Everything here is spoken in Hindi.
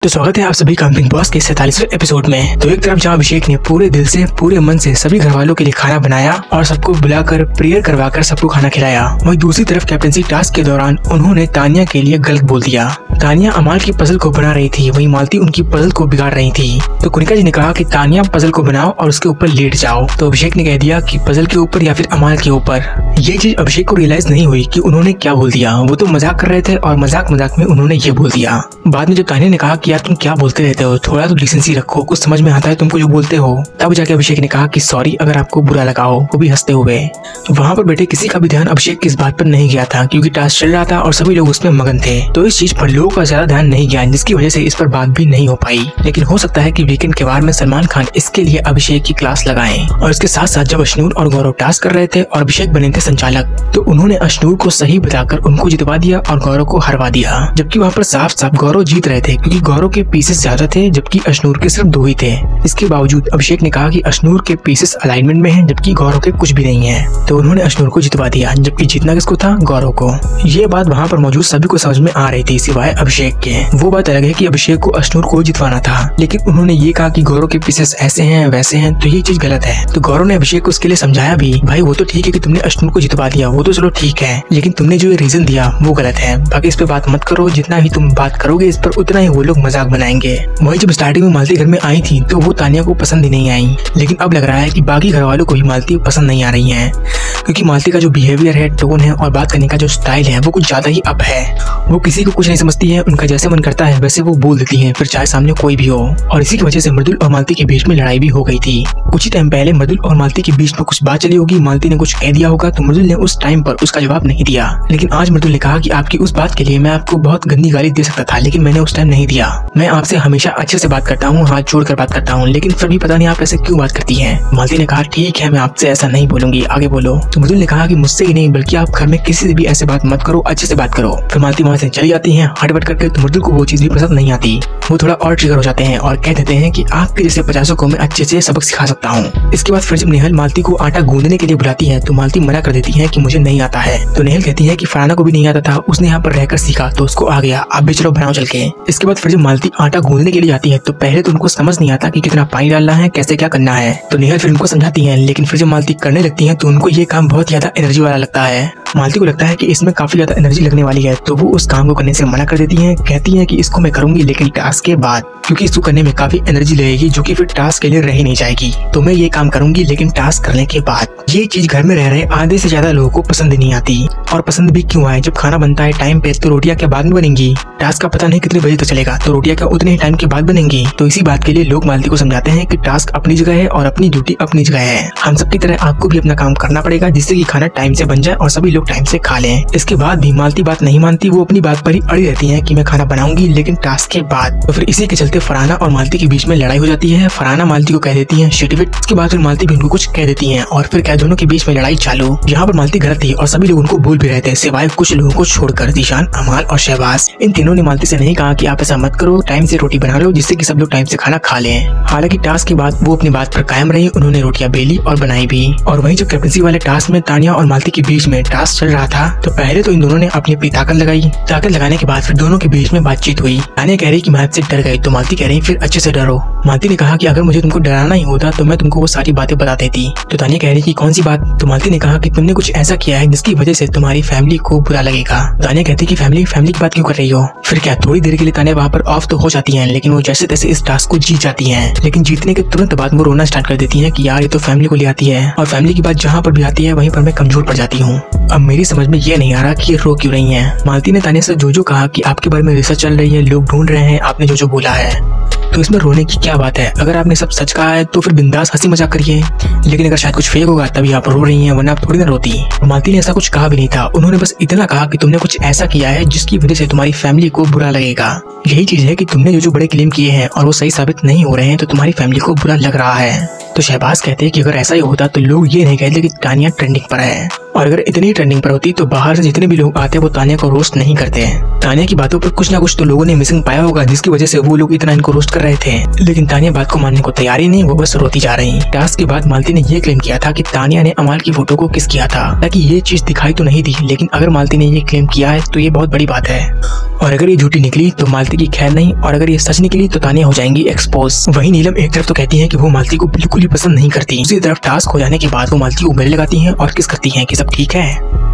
तो स्वागत है आप सभी का बिग बॉस के 47वें एपिसोड में। तो एक तरफ जहाँ अभिषेक ने पूरे दिल से पूरे मन से सभी घर वालों के लिए खाना बनाया और सबको बुलाकर प्रेयर करवाकर सबको खाना खिलाया, वहीं दूसरी तरफ कैप्टनसी टास्क के दौरान उन्होंने तानिया के लिए गलत बोल दिया। तानिया अमाल की पजल को बना रही थी, वहीं मालती उनकी पजल को बिगाड़ रही थी। तो कुनिका जी ने कहा कि तानिया पजल को बनाओ और उसके ऊपर लेट जाओ। तो अभिषेक ने कह दिया कि पजल के ऊपर या फिर अमाल के ऊपर। ये चीज अभिषेक को रियलाइज नहीं हुई कि उन्होंने क्या बोल दिया। वो तो मजाक कर रहे थे और मजाक में उन्होंने ये बोल दिया। बाद में जब तानिया ने कहा कि यार तुम क्या बोलते रहते हो, थोड़ा तो डिसेंसी रखो, कुछ समझ में आता है तुमको जो बोलते हो, तब जाके अभिषेक ने कहा कि सॉरी अगर आपको बुरा लगा हो, वो भी हंसते हुए। वहाँ पर बैठे किसी का भी ध्यान अभिषेक की इस बात पर नहीं गया था क्योंकि टास्क चल रहा था और सभी लोग उसमें मगन थे। तो इस चीज पर लोगों का ज्यादा ध्यान नहीं गया, जिसकी वजह से इस पर बात भी नहीं हो पाई। लेकिन हो सकता है कि वीकेंड के वार में सलमान खान इसके लिए अभिषेक की क्लास लगाएं। और इसके साथ साथ जब अश्नूर और गौरव टास्क कर रहे थे और अभिषेक बने थे संचालक, तो उन्होंने अश्नूर को सही बताकर उनको जितवा दिया और गौरव को हरवा दिया। जबकि वहाँ पर साफ साफ गौरव जीत रहे थे क्योंकि गौरव के पीसेस ज्यादा थे जबकि अश्नूर के सिर्फ 2 ही थे। इसके बावजूद अभिषेक ने कहा कि अश्नूर के पीसेस अलाइनमेंट में हैं जबकि गौरव के कुछ भी नहीं है। तो उन्होंने अश्नूर को जितवा दिया, जबकि जीतना किसको था? गौरव को। ये बात वहाँ पर मौजूद सभी को समझ में आ रही थी सिवाय अभिषेक के। वो बात अलग है कि अभिषेक को अश्नूर को जितवाना था, लेकिन उन्होंने ये कहा कि गौरव के पीसेस ऐसे हैं वैसे हैं, तो ये चीज गलत है। तो गौरव ने अभिषेक को उसके लिए समझाया भी, भाई वो तो ठीक है कि तुमने अश्नूर को जितवा दिया, वो तो चलो ठीक है, लेकिन तुमने जो रीजन दिया वो गलत है। बाकी इस पे बात मत करो, जितना भी तुम बात करोगे इस पर उतना ही वो लोग मजाक बनाएंगे। वही जब स्टार्टिंग में मालती घर में आई थी तो वो तानिया को पसंद ही नहीं आई, लेकिन अब लग रहा है कि बाकी घर वालों को भी मालती पसंद नहीं आ रही है क्योंकि मालती का जो बिहेवियर है, टोन है और बात करने का जो स्टाइल है वो कुछ ज्यादा ही अप है। वो किसी को कुछ नहीं समझती है, उनका जैसे मन करता है वैसे वो बोल देती है, फिर चाहे सामने कोई भी हो। और इसी की वजह से मृदुल और मालती के बीच में लड़ाई भी हो गई थी। कुछ ही टाइम पहले मृदुल और मालती के बीच में कुछ बात चली होगी, मालती ने कुछ कह दिया होगा तो मृदुल ने उस टाइम पर उसका जवाब नहीं दिया। लेकिन आज मृदुल ने कहा कि आपकी उस बात के लिए मैं आपको बहुत गंदी गाली दे सकता था, लेकिन मैंने उस टाइम नहीं दिया। मैं आपसे हमेशा अच्छे से बात करता हूँ, हाथ जोड़कर बात करता हूँ, लेकिन फिर भी पता नहीं आप ऐसे क्यों बात करती हैं। मालती ने कहा ठीक है मैं आपसे ऐसा नहीं बोलूंगी, आगे बोलो। तो मृदुल ने कहा कि मुझसे ही नहीं बल्कि आप घर में किसी से भी ऐसे बात मत करो, अच्छे से बात करो। फिर मालती वहाँ से चली जाती है हटबट करके। तो मृदुल को वो चीज भी पसंद नहीं आती। वो थोड़ा और ट्रिगर हो जाते हैं और कह देते हैं कि आपके जैसे 50 को मैं अच्छे से सबक सिखा सकता हूँ। इसके बाद फिर जब नेहल मालती को आटा गूंदने के लिए बुलाती है तो मालती मना कर देती है कि मुझे नहीं आता है। तो नेहल कहती है कि फरहाना को भी नहीं आता था, उसने यहाँ पर रहकर सीखा तो उसको आ गया, आप भी चलो बनाओ चल के। इसके बाद फिर जब मालती आटा गूंदने के लिए जाती है तो पहले तो उनको समझ नहीं आता कि कितना पानी डालना है, कैसे क्या करना है। तो नेहल फिर उनको समझाती है, लेकिन फिर जब मालती करने लगती है तो उनको ये काम बहुत ज्यादा एनर्जी वाला लगता है। मालती को लगता है कि इसमें काफी ज्यादा एनर्जी लगने वाली है, तो वो उस काम को करने से मना कर देती है। कहती है कि इसको मैं करूंगी लेकिन टास्क के बाद, क्योंकि इसको करने में काफी एनर्जी लगेगी जो कि फिर टास्क के लिए रह नहीं जाएगी। तो मैं ये काम करूंगी लेकिन टास्क करने के बाद। ये चीज घर में रह रहे आधे से ज्यादा लोगों को पसंद नहीं आती। और पसंद भी क्यों आए, जब खाना बनता है टाइम पे तो रोटियां क्या बाद में बनेंगी? टास्क का पता नहीं कितने बजे तक चलेगा, तो रोटियां क्या उतने ही टाइम के बाद बनेंगी? तो इसी बात के लिए लोग मालती को समझाते हैं कि टास्क अपनी जगह है और अपनी ड्यूटी अपनी जगह है। हम सबकी तरह आपको भी अपना काम करना पड़ेगा जिससे कि खाना टाइम से बन जाए और सभी लोग टाइम से खा लें। इसके बाद भी मालती बात नहीं मानती, वो अपनी बात पर ही अड़ी रहती है कि मैं खाना बनाऊंगी लेकिन टास्क के बाद। तो फिर इसी के चलते फरहाना और मालती के बीच में लड़ाई हो जाती है। फरहाना मालती को कह देती है शिट विट। इसके बाद फिर मालती भी उनको कुछ कह देती है और फिर क्या दोनों के बीच में लड़ाई चालू। यहाँ पर मालती गलत थी और सभी लोग उनको बोल भी रहे थे सिवाय कुछ लोगों को छोड़कर, जीशान, अमाल और शहबाज। इन तीनों ने मालती से नहीं कहा कि आप ऐसा मत करो, टाइम से रोटी बना लो जिससे कि सब लोग टाइम से खाना खा लें। हालांकि टास्क के बाद वो अपनी बात पर कायम रही, उन्होंने रोटियां बेली और बनाई भी। और वहीं जब कैप्टनसी वाले टास्क में तानिया और मालती के बीच में टास्क चल रहा था तो पहले तो इन दोनों ने अपनी ताकत लगाई। ताकत लगाने के बाद फिर दोनों के बीच में बातचीत हुई। तानिया कह रही कि मैं आपसे डर गई, तो मालती कह रही फिर अच्छे से डरो। मालती ने कहा कि अगर मुझे तुमको डराना ही होता तो मैं तुमको वो सारी बातें बता देती। तो तानिया कह रही कि कौन सी बात? तो मालती ने कहा कि तुमने कुछ ऐसा किया है जिसकी वजह से तुम्हारी फैमिली को बुरा लगेगा। तानिया कहती कि फैमिली की बात क्यों कर रही हो? फिर क्या थोड़ी देर के लिए तानिया वहाँ पर ऑफ तो हो जाती है, लेकिन वो जैसे तैसे इस टास्क को जीत जाती है। लेकिन जीतने के तुरंत बाद वो रोना स्टार्ट कर देती है कि यार ये तो फैमिली को ले आती है और फैमिली की बात जहाँ पर भी आती है वहीं पर मैं कमजोर पड़ जाती हूँ। अब मेरी समझ में ये नहीं आ रहा कि ये रो क्यों रही है। मालती ने तानिया से जो कहा कि आपके बारे में रिसर्च चल रही है, लोग ढूंढ रहे हैं, आपने जो बोला है, तो इसमें रोने की क्या बात है? अगर आपने सब सच कहा है तो फिर बिंदास हंसी मजाक करिए, लेकिन अगर शायद कुछ फेक होगा तभी आप रो रही हैं, वरना आप थोड़ी ना रोती। मालती ने ऐसा कुछ कहा भी नहीं था, उन्होंने बस इतना कहा कि तुमने कुछ ऐसा किया है जिसकी वजह से तुम्हारी फैमिली को बुरा लगेगा। यही चीज है कि तुमने जो बड़े क्लेम किए हैं और वो सही साबित नहीं हो रहे हैं तो तुम्हारी फैमिली को बुरा लग रहा है। तो शहबाज कहते हैं कि अगर ऐसा ही होता तो लोग ये नहीं कहते कि तानिया ट्रेंडिंग पर है। और अगर इतनी ट्रेंडिंग पर होती तो बाहर से जितने भी लोग आते हैं वो तानिया को रोस्ट नहीं करते हैं। तानिया की बातों पर कुछ ना कुछ तो लोगों ने मिसिंग पाया होगा, जिसकी वजह से वो लोग इतना इनको रोस्ट कर रहे थे। लेकिन तानिया बात को मानने को तैयार ही नहीं, वो बस रोती जा रही। टास्क के बाद मालती ने ये क्लेम किया था कि तानिया ने अमाल की फोटो को किस किया था, ताकि ये चीज दिखाई तो नहीं दी, लेकिन अगर मालती ने ये क्लेम किया है तो ये बहुत बड़ी बात है। और अगर ये झूठी निकली तो मालती की खैर नहीं, और अगर ये सच निकली तो तानिया हो जाएंगी एक्सपोज। वहीं नीलम एक तरफ तो कहती है कि वो मालती को बिल्कुल ही पसंद नहीं करती, दूसरी तरफ टास्क हो जाने के बाद वो मालती को गले लगाती हैं और किस करती हैं कि सब ठीक है।